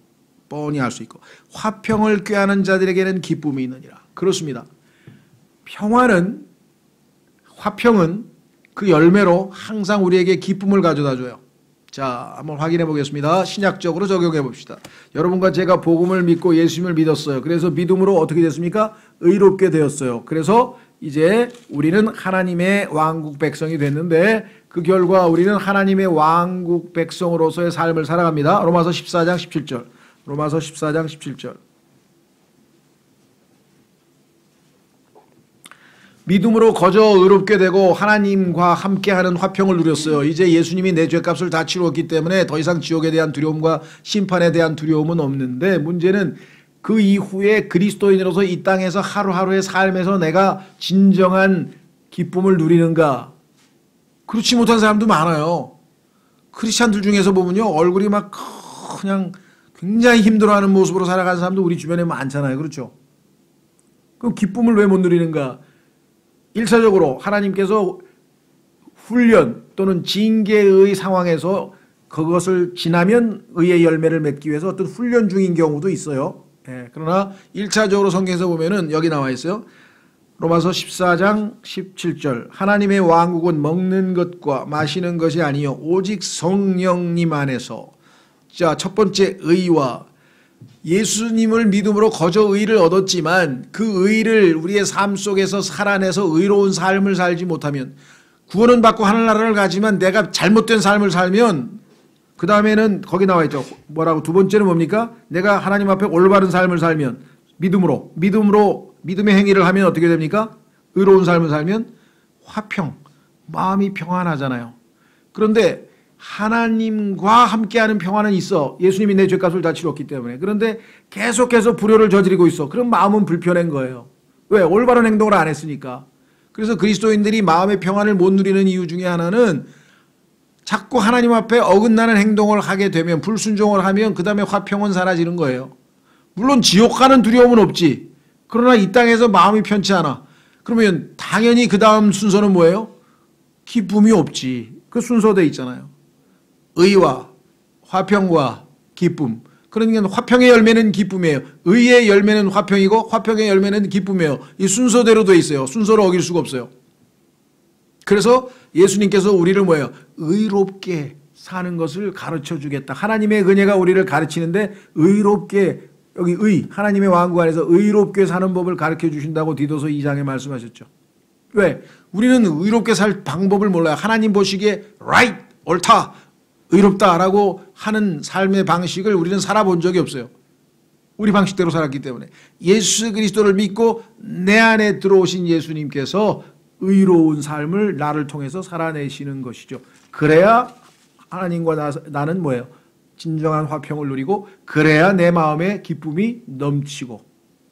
뻔히 알 수 있고 화평을 꾀하는 자들에게는 기쁨이 있느니라. 그렇습니다. 화평은 그 열매로 항상 우리에게 기쁨을 가져다 줘요. 자, 한번 확인해 보겠습니다. 신약적으로 적용해 봅시다. 여러분과 제가 복음을 믿고 예수님을 믿었어요. 그래서 믿음으로 어떻게 됐습니까? 의롭게 되었어요. 그래서 이제 우리는 하나님의 왕국 백성이 됐는데 그 결과 우리는 하나님의 왕국 백성으로서의 삶을 살아갑니다. 로마서 14장 17절. 로마서 14장 17절. 믿음으로 거저 의롭게 되고 하나님과 함께하는 화평을 누렸어요. 이제 예수님이 내 죄값을 다 치루었기 때문에 더 이상 지옥에 대한 두려움과 심판에 대한 두려움은 없는데 문제는 그 이후에 그리스도인으로서 이 땅에서 하루하루의 삶에서 내가 진정한 기쁨을 누리는가? 그렇지 못한 사람도 많아요. 크리스찬들 중에서 보면요, 얼굴이 막 그냥 굉장히 힘들어하는 모습으로 살아가는 사람도 우리 주변에 많잖아요. 그렇죠? 그럼 기쁨을 왜 못 누리는가? 1차적으로 하나님께서 훈련 또는 징계의 상황에서 그것을 지나면 의의 열매를 맺기 위해서 어떤 훈련 중인 경우도 있어요. 그러나 1차적으로 성경에서 보면은 여기 나와 있어요. 로마서 14장 17절. 하나님의 왕국은 먹는 것과 마시는 것이 아니요 오직 성령님 안에서. 자, 첫 번째 의와 예수님을 믿음으로 거저 의를 얻었지만 그 의를 우리의 삶 속에서 살아내서 의로운 삶을 살지 못하면 구원은 받고 하늘나라를 가지만 내가 잘못된 삶을 살면 그 다음에는 거기 나와 있죠. 뭐라고? 두 번째는 뭡니까? 내가 하나님 앞에 올바른 삶을 살면 믿음의 행위를 하면 어떻게 됩니까? 의로운 삶을 살면 화평, 마음이 평안하잖아요. 그런데 하나님과 함께하는 평안은 있어. 예수님이 내 죄값을 다 치렀기 때문에. 그런데 계속해서 불효를 저지르고 있어. 그럼 마음은 불편한 거예요. 왜? 올바른 행동을 안 했으니까. 그래서 그리스도인들이 마음의 평안을 못 누리는 이유 중에 하나는 자꾸 하나님 앞에 어긋나는 행동을 하게 되면, 불순종을 하면 그 다음에 화평은 사라지는 거예요. 물론 지옥 가는 두려움은 없지. 그러나 이 땅에서 마음이 편치 않아. 그러면 당연히 그 다음 순서는 뭐예요? 기쁨이 없지. 그 순서돼 있잖아요. 의와 화평과 기쁨. 그러니까 화평의 열매는 기쁨이에요. 의의 열매는 화평이고 화평의 열매는 기쁨이에요. 이 순서대로 돼 있어요. 순서를 어길 수가 없어요. 그래서 예수님께서 우리를 뭐예요? 의롭게 사는 것을 가르쳐 주겠다. 하나님의 은혜가 우리를 가르치는데 의롭게, 여기 하나님의 왕국 안에서 의롭게 사는 법을 가르쳐 주신다고 디도서 2장에 말씀하셨죠. 왜? 우리는 의롭게 살 방법을 몰라요. 하나님 보시기에 right, 옳다, 의롭다라고 하는 삶의 방식을 우리는 살아본 적이 없어요. 우리 방식대로 살았기 때문에. 예수 그리스도를 믿고 내 안에 들어오신 예수님께서 의로운 삶을 나를 통해서 살아내시는 것이죠. 그래야 하나님과 나는 뭐예요? 진정한 화평을 누리고 그래야 내 마음에 기쁨이 넘치고.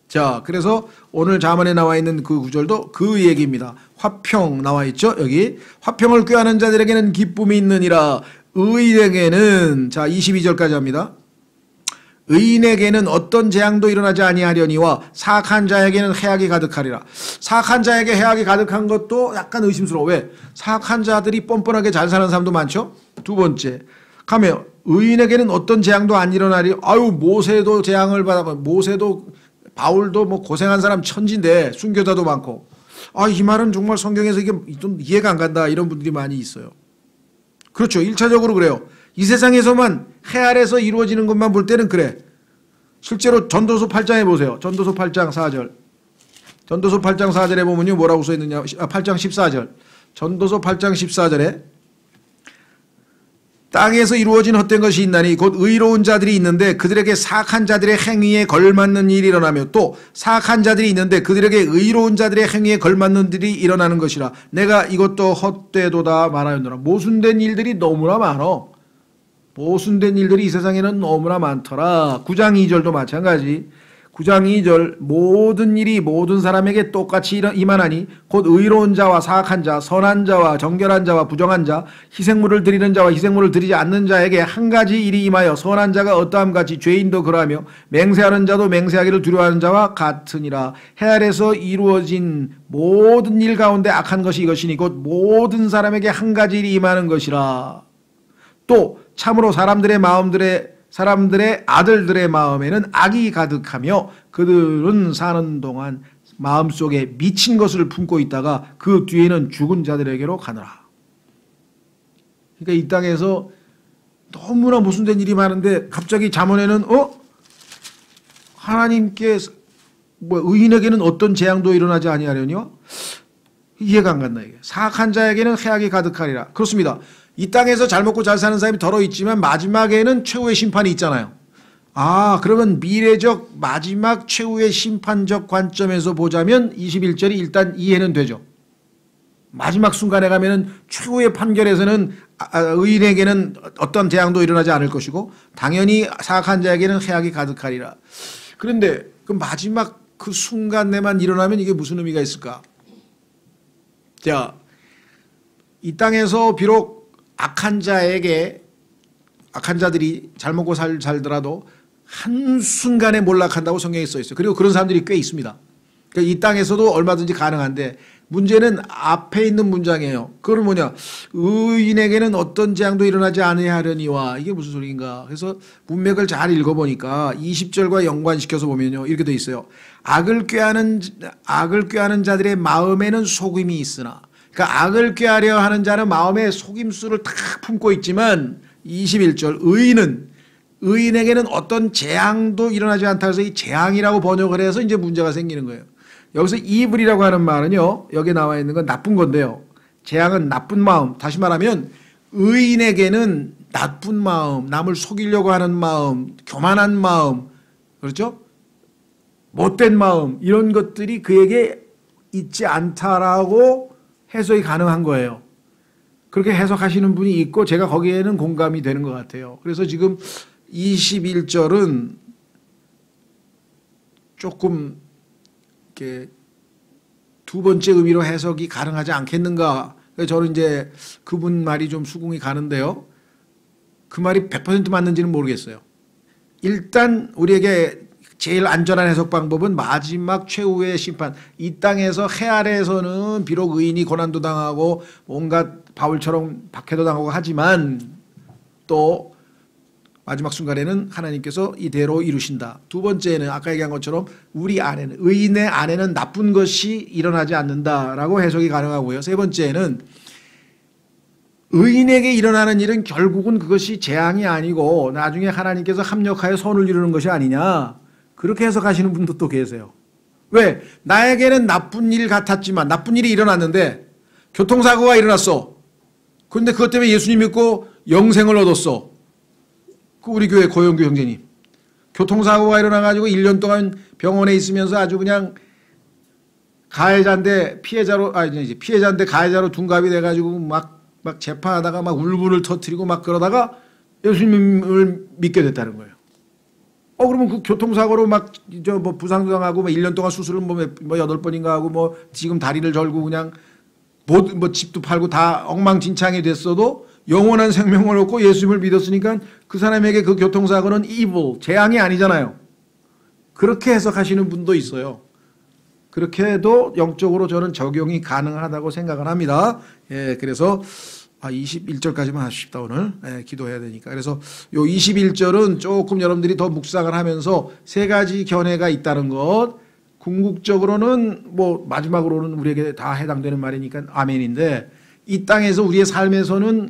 자, 그래서 오늘 잠언에 나와 있는 그 구절도 그 얘기입니다. 화평 나와 있죠. 여기 화평을 꾀하는 자들에게는 기쁨이 있느니라. 의인에게는, 자 22절까지 합니다. 의인에게는 어떤 재앙도 일어나지 아니하려니와 사악한 자에게는 해악이 가득하리라. 사악한 자에게 해악이 가득한 것도 약간 의심스러워. 왜? 사악한 자들이 뻔뻔하게 잘 사는 사람도 많죠. 두 번째 가면 의인에게는 어떤 재앙도 안 일어나리. 아유, 모세도 재앙을 받아가, 모세도 바울도 뭐 고생한 사람 천지인데 순교자도 많고. 아, 이 말은 정말 성경에서 이게 좀 이해가 안 간다, 이런 분들이 많이 있어요. 그렇죠. 1차적으로 그래요. 이 세상에서만 해 아래서 이루어지는 것만 볼 때는 그래. 실제로 전도서 8장에 보세요. 전도서 8장 4절. 전도서 8장 4절에 보면요, 뭐라고 써 있느냐. 8장 14절. 전도서 8장 14절에 땅에서 이루어진 헛된 것이 있나니 곧 의로운 자들이 있는데 그들에게 사악한 자들의 행위에 걸맞는 일이 일어나며 또 사악한 자들이 있는데 그들에게 의로운 자들의 행위에 걸맞는 일이 일어나는 것이라. 내가 이것도 헛되도다 말하였노라. 모순된 일들이 너무나 많어. 모순된 일들이 이 세상에는 너무나 많더라. 9장 2절도 마찬가지. 9장 2절 모든 일이 모든 사람에게 똑같이 임하나니 곧 의로운 자와 사악한 자, 선한 자와 정결한 자와 부정한 자, 희생물을 드리는 자와 희생물을 드리지 않는 자에게 한 가지 일이 임하여 선한 자가 어떠함 같이 죄인도 그러하며 맹세하는 자도 맹세하기를 두려워하는 자와 같으니라. 해 아래서 이루어진 모든 일 가운데 악한 것이 이것이니 곧 모든 사람에게 한 가지 일이 임하는 것이라. 또 참으로 사람들의 마음들의 사람들의 아들들의 마음에는 악이 가득하며 그들은 사는 동안 마음속에 미친 것을 품고 있다가 그 뒤에는 죽은 자들에게로 가느라. 그러니까 이 땅에서 너무나 모순된 일이 많은데 갑자기 잠언에는 하나님께 의인에게는 어떤 재앙도 일어나지 아니하려니와 이해가 안 간다. 이게 사악한 자에게는 해악이 가득하리라. 그렇습니다. 이 땅에서 잘 먹고 잘 사는 사람이 덜어 있지만 마지막에는 최후의 심판이 있잖아요. 그러면 미래적 마지막 최후의 심판적 관점에서 보자면 21절이 일단 이해는 되죠. 마지막 순간에 가면은 최후의 판결에서는 의인에게는 어떤 재앙도 일어나지 않을 것이고 당연히 사악한 자에게는 해악이 가득하리라. 그런데 그 마지막 그 순간 내만 일어나면 이게 무슨 의미가 있을까? 자, 이 땅에서 비록 악한 자들이 잘 먹고 살더라도 한순간에 몰락한다고 성경에 써 있어요. 그리고 그런 사람들이 꽤 있습니다. 그러니까 이 땅에서도 얼마든지 가능한데 문제는 앞에 있는 문장이에요. 그건 뭐냐? 의인에게는 어떤 재앙도 일어나지 아니하려니와. 이게 무슨 소리인가? 그래서 문맥을 잘 읽어보니까 20절과 연관시켜서 보면요. 이렇게 돼 있어요. 악을 꾀하는 자들의 마음에는 속임이 있으나. 그러니까 악을 꾀하려 하는 자는 마음에 속임수를 탁 품고 있지만 21절 의인에게는 어떤 재앙도 일어나지 않다 해서 이 재앙이라고 번역을 해서 이제 문제가 생기는 거예요. 여기서 이블이라고 하는 말은요. 여기 나와 있는 건 나쁜 건데요. 재앙은 나쁜 마음. 다시 말하면 의인에게는 나쁜 마음, 남을 속이려고 하는 마음, 교만한 마음, 그렇죠? 못된 마음 이런 것들이 그에게 있지 않다라고 해석이 가능한 거예요. 그렇게 해석하시는 분이 있고 제가 거기에는 공감이 되는 것 같아요. 그래서 지금 21절은 조금 이렇게 두 번째 의미로 해석이 가능하지 않겠는가. 그래서 저는 이제 그분 말이 좀 수긍이 가는데요. 그 말이 100% 맞는지는 모르겠어요. 일단 우리에게 제일 안전한 해석 방법은 마지막 최후의 심판. 이 땅에서 해 아래에서는 비록 의인이 고난도 당하고 온갖 바울처럼 박해도 당하고 하지만 또 마지막 순간에는 하나님께서 이대로 이루신다. 두 번째는 아까 얘기한 것처럼 우리 안에는 의인의 안에는 나쁜 것이 일어나지 않는다라고 해석이 가능하고요. 세 번째는 의인에게 일어나는 일은 결국은 그것이 재앙이 아니고 나중에 하나님께서 합력하여 선을 이루는 것이 아니냐. 그렇게 해석하시는 분도 또 계세요. 왜? 나에게는 나쁜 일 같았지만 나쁜 일이 일어났는데 교통사고가 일어났어. 그런데 그것 때문에 예수님 믿고 영생을 얻었어. 우리 교회 고영규 형제님. 교통사고가 일어나가지고 1년 동안 병원에 있으면서 아주 그냥 가해자인데 피해자인데 가해자로 둔갑이 돼가지고 막 재판하다가 막 울분을 터뜨리고 막 그러다가 예수님을 믿게 됐다는 거예요. 그러면 그 교통사고로 막 부상도 당하고 1년 동안 수술을 8번인가 하고 지금 다리를 절고 그냥 집도 팔고 다 엉망진창이 됐어도 영원한 생명을 얻고 예수님을 믿었으니까 그 사람에게 그 교통사고는 evil, 재앙이 아니잖아요. 그렇게 해석하시는 분도 있어요. 그렇게 해도 영적으로 저는 적용이 가능하다고 생각을 합니다. 예, 그래서 21절까지만 하십시다 오늘. 예, 기도해야 되니까. 그래서 요 21절은 조금 여러분들이 더 묵상을 하면서 세 가지 견해가 있다는 것. 궁극적으로는 마지막으로는 우리에게 다 해당되는 말이니까 아멘인데 이 땅에서 우리의 삶에서는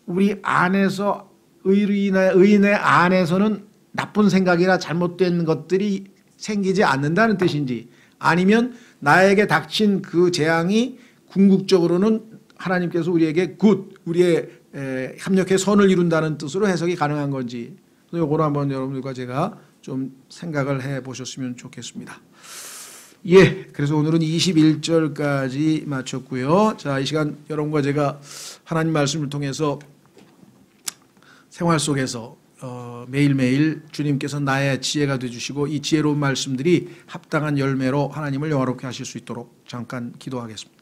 우리 안에서 의인의 안에서는 나쁜 생각이나 잘못된 것들이 생기지 않는다는 뜻인지 아니면 나에게 닥친 그 재앙이 궁극적으로는 하나님께서 우리에게 우리의 합력해 선을 이룬다는 뜻으로 해석이 가능한 건지 이거를 한번 여러분들과 제가 좀 생각을 해 보셨으면 좋겠습니다. 예, 그래서 오늘은 21절까지 마쳤고요. 자, 이 시간 여러분과 제가 하나님 말씀을 통해서 생활 속에서 매일매일 주님께서 나의 지혜가 되어주시고 이 지혜로운 말씀들이 합당한 열매로 하나님을 영화롭게 하실 수 있도록 잠깐 기도하겠습니다.